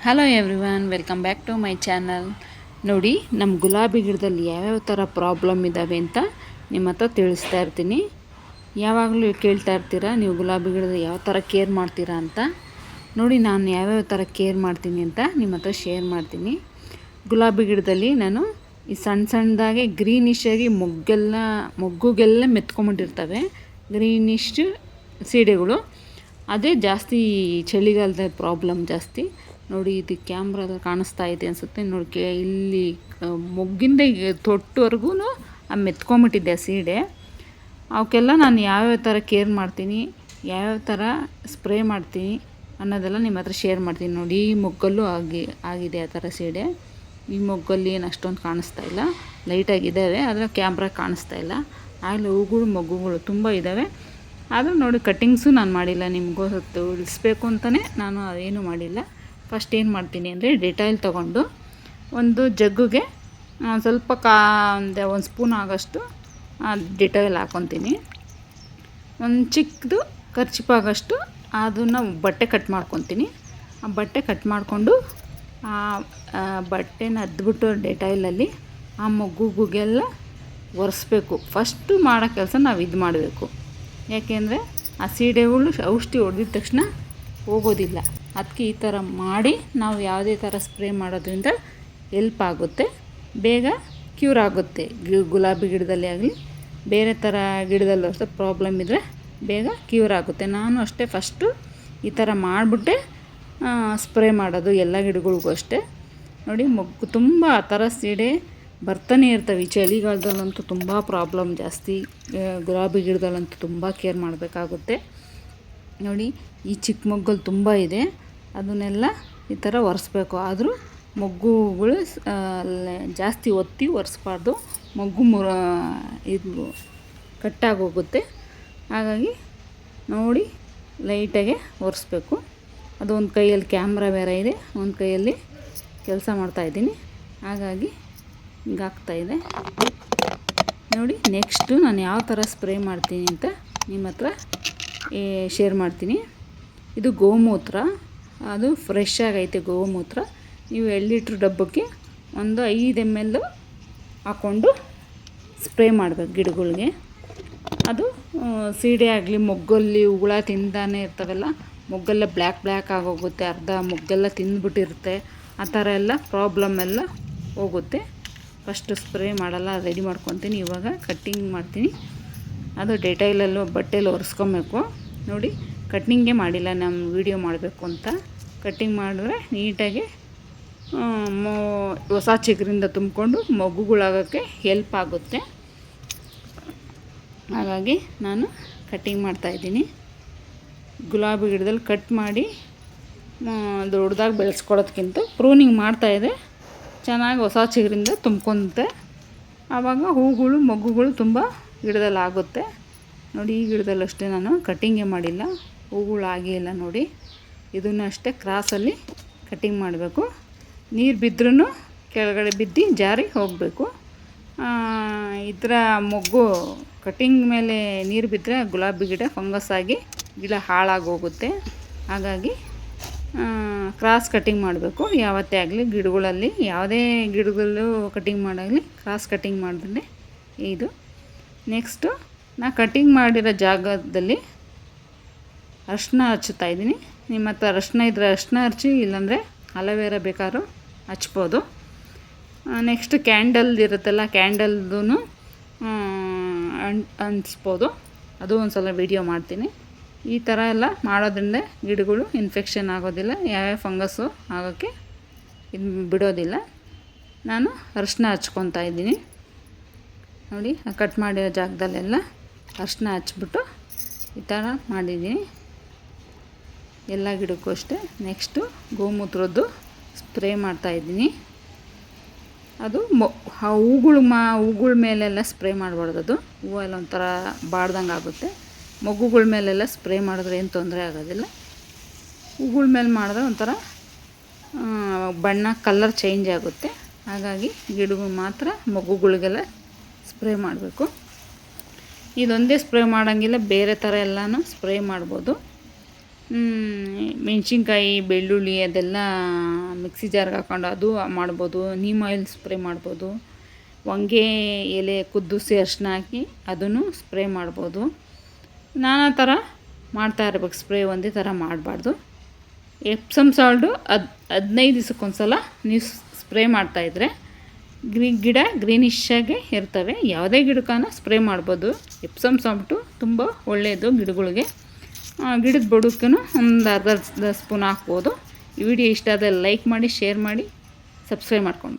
Hello everyone, welcome back to my channel. ನೋಡಿ, ನಮ್ಮ ಗುಲಾಬಿ ಗಿಡದಲ್ಲಿ ಯಾವ್ಯಾವ ಥರ ಪ್ರಾಬ್ಲಮ್ ಇದ್ದಾವೆ ಅಂತ ನಿಮ್ಮ ಹತ್ರ ತಿಳಿಸ್ತಾ ಇರ್ತೀನಿ. ಯಾವಾಗಲೂ ಕೇಳ್ತಾ ಇರ್ತೀರಾ ನೀವು ಗುಲಾಬಿ ಗಿಡದ ಯಾವ ಥರ ಕೇರ್ ಮಾಡ್ತೀರಾ ಅಂತ. ನೋಡಿ, ನಾನು ಯಾವ್ಯಾವ ಥರ ಕೇರ್ ಮಾಡ್ತೀನಿ ಅಂತ ನಿಮ್ಮ ಹತ್ರ ಶೇರ್ ಮಾಡ್ತೀನಿ. ಗುಲಾಬಿ ಗಿಡದಲ್ಲಿ ನಾನು ಈ ಸಣ್ಣದಾಗೆ ಗ್ರೀನಿಶಾಗಿ ಮೊಗ್ಗುಗೆಲ್ಲ ಮೆತ್ಕೊಂಬಿಟ್ಟಿರ್ತವೆ ಗ್ರೀನಿಶ್ ಸೀಡೆಗಳು. ಅದೇ ಜಾಸ್ತಿ ಚಳಿಗಾಲದ ಪ್ರಾಬ್ಲಮ್ ಜಾಸ್ತಿ. ನೋಡಿ, ಇದು ಕ್ಯಾಮ್ರಾದಲ್ಲಿ ಕಾಣಿಸ್ತಾ ಇದೆ ಅನಿಸುತ್ತೆ. ನೋಡಿ, ಇಲ್ಲಿ ಮೊಗ್ಗಿಂದ ತೊಟ್ಟವರೆಗೂ ಮೆತ್ಕೊಂಬಿಟ್ಟಿದ್ದೆ ಸೀಡೆ. ಅವಕ್ಕೆಲ್ಲ ನಾನು ಯಾವ್ಯಾವ ಥರ ಕೇರ್ ಮಾಡ್ತೀನಿ, ಯಾವ್ಯಾವ ಥರ ಸ್ಪ್ರೇ ಮಾಡ್ತೀನಿ ಅನ್ನೋದೆಲ್ಲ ನಿಮ್ಮ ಹತ್ರ ಶೇರ್ ಮಾಡ್ತೀನಿ. ನೋಡಿ, ಈ ಮೊಗ್ಗಲ್ಲೂ ಆಗಿದೆ ಆ ಥರ ಸೀಡೆ. ಈ ಮೊಗ್ಗಲ್ಲಿ ಏನು ಅಷ್ಟೊಂದು ಕಾಣಿಸ್ತಾ ಇಲ್ಲ, ಲೈಟಾಗಿದ್ದಾವೆ, ಆದರೆ ಕ್ಯಾಮ್ರಾ ಕಾಣಿಸ್ತಾ ಇಲ್ಲ. ಆಗಲೇ ಹೂಗಳು ಮೊಗ್ಗುಗಳು ತುಂಬ ಇದ್ದಾವೆ. ಆದರೂ ನೋಡಿ, ಕಟ್ಟಿಂಗ್ಸು ನಾನು ಮಾಡಿಲ್ಲ, ನಿಮಗೂ ತಿಳಿಸ್ಬೇಕು ಅಂತಲೇ ನಾನು ಅದೇನೂ ಮಾಡಿಲ್ಲ. ಫಸ್ಟ್ ಏನು ಮಾಡ್ತೀನಿ ಅಂದರೆ, ಡೆಟಾಯಿಲ್ ತೊಗೊಂಡು ಒಂದು ಜಗ್ಗುಗೆ ಸ್ವಲ್ಪ ಒಂದು ಸ್ಪೂನ್ ಆಗೋಷ್ಟು ಡೆಟಾಯಿಲ್ ಹಾಕ್ಕೊತೀನಿ. ಒಂದು ಚಿಕ್ಕದು ಖರ್ಚಿಪಾಗೋಷ್ಟು ಅದನ್ನು ಬಟ್ಟೆ ಕಟ್ ಮಾಡ್ಕೊತೀನಿ. ಆ ಬಟ್ಟೆ ಕಟ್ ಮಾಡಿಕೊಂಡು ಆ ಬಟ್ಟೆನ ಅದ್ಬಿಟ್ಟು ಡೆಟಾಯಿಲಲ್ಲಿ ಆ ಮೊಗ್ಗುಗೆಲ್ಲ ಒರೆಸ್ಬೇಕು. ಫಸ್ಟು ಮಾಡೋ ಕೆಲಸ ನಾವು ಇದು ಮಾಡಬೇಕು. ಯಾಕೆಂದರೆ ಆ ಸೀಡೆಗಳು ಔಷಧಿ ಹೊಡೆದಿದ ತಕ್ಷಣ ಹೋಗೋದಿಲ್ಲ. ಅದಕ್ಕೆ ಈ ಥರ ಮಾಡಿ ನಾವು ಯಾವುದೇ ಥರ ಸ್ಪ್ರೇ ಮಾಡೋದ್ರಿಂದ ಹೆಲ್ಪ್ ಆಗುತ್ತೆ, ಬೇಗ ಕ್ಯೂರ್ ಆಗುತ್ತೆ. ಗುಲಾಬಿ ಗಿಡದಲ್ಲಿ ಆಗಲಿ ಬೇರೆ ಥರ ಗಿಡದಲ್ಲೂ ಅಷ್ಟೇ ಪ್ರಾಬ್ಲಮ್ ಇದ್ದರೆ ಬೇಗ ಕ್ಯೂರ್ ಆಗುತ್ತೆ. ನಾನು ಅಷ್ಟೇ ಫಸ್ಟು ಈ ಥರ ಮಾಡಿಬಿಟ್ಟೆ ಸ್ಪ್ರೇ ಮಾಡೋದು ಎಲ್ಲ ಗಿಡಗಳಿಗೂ ಅಷ್ಟೇ. ನೋಡಿ, ಮೊಗ್ಗು ತುಂಬ ಆ ಥರ ಸೀಡೆ ಬರ್ತಾನೆ ಇರ್ತವೆ. ಈ ಚಳಿಗಾಲದಲ್ಲಂತೂ ತುಂಬ ಪ್ರಾಬ್ಲಮ್ ಜಾಸ್ತಿ. ಗುಲಾಬಿ ಗಿಡದಲ್ಲಂತೂ ತುಂಬ ಕೇರ್ ಮಾಡಬೇಕಾಗುತ್ತೆ. ನೋಡಿ, ಈ ಚಿಕ್ಕ ಮೊಗ್ಗಲ್ಲಿ ತುಂಬ ಇದೆ, ಅದನ್ನೆಲ್ಲ ಈ ಥರ ಒರೆಸ್ಬೇಕು. ಆದರೂ ಮೊಗ್ಗುಗಳು ಜಾಸ್ತಿ ಒತ್ತಿ ಒರೆಸ್ಬಾರ್ದು, ಮೊಗ್ಗು ಇದು ಕಟ್ಟಾಗೋಗುತ್ತೆ. ಹಾಗಾಗಿ ನೋಡಿ, ಲೈಟಾಗೆ ಒರೆಸ್ಬೇಕು. ಅದು ಒಂದು ಕೈಯಲ್ಲಿ ಕ್ಯಾಮ್ರಾ ಬೇರೆ ಇದೆ, ಒಂದು ಕೈಯಲ್ಲಿ ಕೆಲಸ ಮಾಡ್ತಾಯಿದ್ದೀನಿ, ಹಾಗಾಗಿ ಹಿಂಗಾಗ್ತಾಯಿದೆ. ನೋಡಿ, ನೆಕ್ಸ್ಟು ನಾನು ಯಾವ ಥರ ಸ್ಪ್ರೇ ಮಾಡ್ತೀನಿ ಅಂತ ನಿಮ್ಮ ಹತ್ರ ಶೇರ್ ಮಾಡ್ತೀನಿ. ಇದು ಗೋಮೂತ್ರ, ಅದು ಫ್ರೆಶ್ ಆಗೈತೆ ಗೋಮೂತ್ರ. ನೀವು 2 ಲೀಟ್ರ್ ಡಬ್ಬಕ್ಕೆ ಒಂದು 5 ml ಹಾಕ್ಕೊಂಡು ಸ್ಪ್ರೇ ಮಾಡಬೇಕು ಗಿಡಗಳಿಗೆ. ಅದು ಸೀಡೆ ಆಗಲಿ ಮೊಗ್ಗಲ್ಲಿ ಹುಳ ತಿಂದಾನೆ ಇರ್ತವೆಲ್ಲ, ಮೊಗ್ಗೆಲ್ಲ ಬ್ಲ್ಯಾಕ್ ಆಗೋಗುತ್ತೆ, ಅರ್ಧ ಮೊಗ್ಗೆಲ್ಲ ತಿಂದ್ಬಿಟ್ಟಿರುತ್ತೆ. ಆ ಥರ ಎಲ್ಲ ಪ್ರಾಬ್ಲಮ್ ಎಲ್ಲ ಹೋಗುತ್ತೆ. ಫಸ್ಟು ಸ್ಪ್ರೇ ಮಾಡಲ್ಲ, ರೆಡಿ ಮಾಡ್ಕೊತೀನಿ. ಇವಾಗ ಕಟ್ಟಿಂಗ್ ಮಾಡ್ತೀನಿ. ಅದು ಡೆಟಾಯಿಲಲ್ಲೂ ಬಟ್ಟೆಯಲ್ಲಿ ಒರೆಸ್ಕೊಬೇಕು. ನೋಡಿ, ಕಟ್ಟಿಂಗೇ ಮಾಡಿಲ್ಲ, ನಮ್ಮ ವೀಡಿಯೋ ಮಾಡಬೇಕು ಅಂತ. ಕಟ್ಟಿಂಗ್ ಮಾಡಿದ್ರೆ ನೀಟಾಗಿ ಹೊಸ ಚಿಗುರಿಂದ ತುಂಬಿಕೊಂಡು ಮೊಗ್ಗುಗಳಾಗೋಕ್ಕೆ ಹೆಲ್ಪ್ ಆಗುತ್ತೆ. ಹಾಗಾಗಿ ನಾನು ಕಟ್ಟಿಂಗ್ ಮಾಡ್ತಾಯಿದ್ದೀನಿ. ಗುಲಾಬಿ ಗಿಡದಲ್ಲಿ ಕಟ್ ಮಾಡಿ ದೊಡ್ಡದಾಗಿ ಬೆಳೆಸ್ಕೊಡೋದಕ್ಕಿಂತ ಪ್ರೂನಿಂಗ್ ಮಾಡ್ತಾಯಿದೆ, ಚೆನ್ನಾಗಿ ಹೊಸ ಚಿಗುರಿಂದ ತುಂಬ್ಕೊಂತೆ. ಆವಾಗ ಹೂಗಳು ಮೊಗ್ಗುಗಳು ತುಂಬ ಗಿಡದಲ್ಲಿ ಆಗುತ್ತೆ. ನೋಡಿ, ಈ ಗಿಡದಲ್ಲಿ ಅಷ್ಟೇ ನಾನು ಕಟ್ಟಿಂಗೇ ಮಾಡಿಲ್ಲ, ಹೂಗಳು ಆಗೇ ಇಲ್ಲ. ನೋಡಿ, ಇದನ್ನು ಅಷ್ಟೇ ಕ್ರಾಸಲ್ಲಿ ಕಟ್ಟಿಂಗ್ ಮಾಡಬೇಕು. ನೀರು ಬಿದ್ದರೂ ಕೆಳಗಡೆ ಬಿದ್ದು ಜಾರಿ ಹೋಗಬೇಕು. ಇದರ ಮೊಗ್ಗು ಕಟ್ಟಿಂಗ್ ಮೇಲೆ ನೀರು ಬಿದ್ದರೆ ಗುಲಾಬಿ ಗಿಡ ಫಂಗಸ್ ಆಗಿ ಗಿಡ ಹಾಳಾಗೋಗುತ್ತೆ. ಹಾಗಾಗಿ ಕ್ರಾಸ್ ಕಟ್ಟಿಂಗ್ ಮಾಡಬೇಕು. ಯಾವತ್ತೇ ಆಗಲಿ ಗಿಡಗಳಲ್ಲಿ, ಯಾವುದೇ ಗಿಡಗಳಲ್ಲೂ ಕಟ್ಟಿಂಗ್ ಮಾಡಾಗಲಿ ಕ್ರಾಸ್ ಕಟ್ಟಿಂಗ್ ಮಾಡಿದ್ರೆ ಇದು. ನೆಕ್ಸ್ಟು ನಾ ಕಟ್ಟಿಂಗ್ ಮಾಡಿರೋ ಜಾಗದಲ್ಲಿ ಅರಿಶಿನ ಹಚ್ಚುತ್ತಾಯಿದ್ದೀನಿ. ನಿಮ್ಮ ಹತ್ರ ಅರಿಶಿನ ಇದ್ದರೆ ಅರಿಶಿನ ಹಚ್ಚಿ, ಇಲ್ಲಾಂದರೆ ಅಲೋವೆರಾ ಬೇಕಾದ್ರೂ ಹಚ್ಬೋದು. ನೆಕ್ಸ್ಟ್ ಕ್ಯಾಂಡಲ್ ಇರುತ್ತಲ್ಲ, ಕ್ಯಾಂಡಲ್ದು ಅಂಟಿಸ್ಬೋದು. ಅದು ಒಂದು ಸಲ ವೀಡಿಯೋ ಮಾಡ್ತೀನಿ. ಈ ಥರ ಎಲ್ಲ ಮಾಡೋದ್ರಿಂದ ಗಿಡಗಳು ಇನ್ಫೆಕ್ಷನ್ ಆಗೋದಿಲ್ಲ, ಯಾವ್ಯಾವ ಫಂಗಸ್ಸು ಆಗೋಕ್ಕೆ ಇದು ಬಿಡೋದಿಲ್ಲ. ನಾನು ಅರಿಶಿನ ಹಚ್ಕೊತಾ ಇದ್ದೀನಿ. ನೋಡಿ, ಕಟ್ ಮಾಡಿರೋ ಜಾಗದಲ್ಲೆಲ್ಲ ಅರಿಶಿನ ಹಚ್ಬಿಟ್ಟು ಈ ಥರ ಮಾಡಿದ್ದೀನಿ ಎಲ್ಲ ಗಿಡಕ್ಕೂ ಅಷ್ಟೇ. ನೆಕ್ಸ್ಟು ಗೋಮೂತ್ರದ್ದು ಸ್ಪ್ರೇ ಮಾಡ್ತಾಯಿದ್ದೀನಿ. ಅದು ಹೂಗಳ ಮೇಲೆಲ್ಲ ಸ್ಪ್ರೇ ಮಾಡಬಾರ್ದು. ಅದು ಹೂವೆಲ್ಲ ಒಂಥರ ಬಾಡ್ದಂಗೆ ಆಗುತ್ತೆ. ಮೊಗ್ಗುಗಳ ಮೇಲೆಲ್ಲ ಸ್ಪ್ರೇ ಮಾಡಿದ್ರೆ ಏನು ತೊಂದರೆ ಆಗೋದಿಲ್ಲ. ಹೂಗಳ ಮೇಲೆ ಮಾಡಿದ್ರೆ ಒಂಥರ ಬಣ್ಣ ಕಲರ್ ಚೇಂಜ್ ಆಗುತ್ತೆ. ಹಾಗಾಗಿ ಗಿಡಗಳು ಮಾತ್ರ ಮೊಗ್ಗುಗಳಿಗೆಲ್ಲ ಸ್ಪ್ರೇ ಮಾಡಬೇಕು. ಇದೊಂದೇ ಸ್ಪ್ರೇ ಮಾಡೋಂಗಿಲ್ಲ, ಬೇರೆ ಥರ ಎಲ್ಲನೂ ಸ್ಪ್ರೇ ಮಾಡ್ಬೋದು. ಮೆಣಸಿನ್ಕಾಯಿ ಬೆಳ್ಳುಳ್ಳಿ ಅದೆಲ್ಲ ಮಿಕ್ಸಿ ಜಾರ್ಗೆ ಹಾಕೊಂಡು ಅದು ಮಾಡ್ಬೋದು. ನೀಮ್ ಆಯಿಲ್ ಸ್ಪ್ರೇ ಮಾಡ್ಬೋದು. ಹೊಂಗೆ ಎಲೆ ಕುದಿಸಿ ಅರಿಶಿನ ಹಾಕಿ ಅದನ್ನು ಸ್ಪ್ರೇ ಮಾಡ್ಬೋದು. ನಾನಾ ಥರ ಮಾಡ್ತಾ ಇರ್ಬೇಕು. ಸ್ಪ್ರೇ ಒಂದೇ ಥರ ಮಾಡಬಾರ್ದು. ಎಪ್ಸಮ್ ಸಾಲ್ಟು 15 ದಿವಸಕ್ಕೊಂದ್ಸಲ ನೀವು ಸ್ಪ್ರೇ ಮಾಡ್ತಾಯಿದ್ರೆ ಗಿಡ ಗ್ರೀನಿಶಾಗೆ ಇರ್ತವೆ. ಯಾವುದೇ ಗಿಡಕ್ಕೂ ಸ್ಪ್ರೇ ಮಾಡ್ಬೋದು. ಎಪ್ಸಮ್ ಸಾಲ್ಟು ತುಂಬ ಒಳ್ಳೆಯದು ಗಿಡಗಳಿಗೆ. ಗಿಡದ ಬುಡಕ್ಕೂ ಒಂದು ಅರ್ಧ ಸ್ಪೂನ್ ಹಾಕ್ಬೋದು. ಈ ವಿಡಿಯೋ ಇಷ್ಟ ಆದರೆ ಲೈಕ್ ಮಾಡಿ, ಶೇರ್ ಮಾಡಿ, ಸಬ್ಸ್ಕ್ರೈಬ್ ಮಾಡ್ಕೊಂಡು.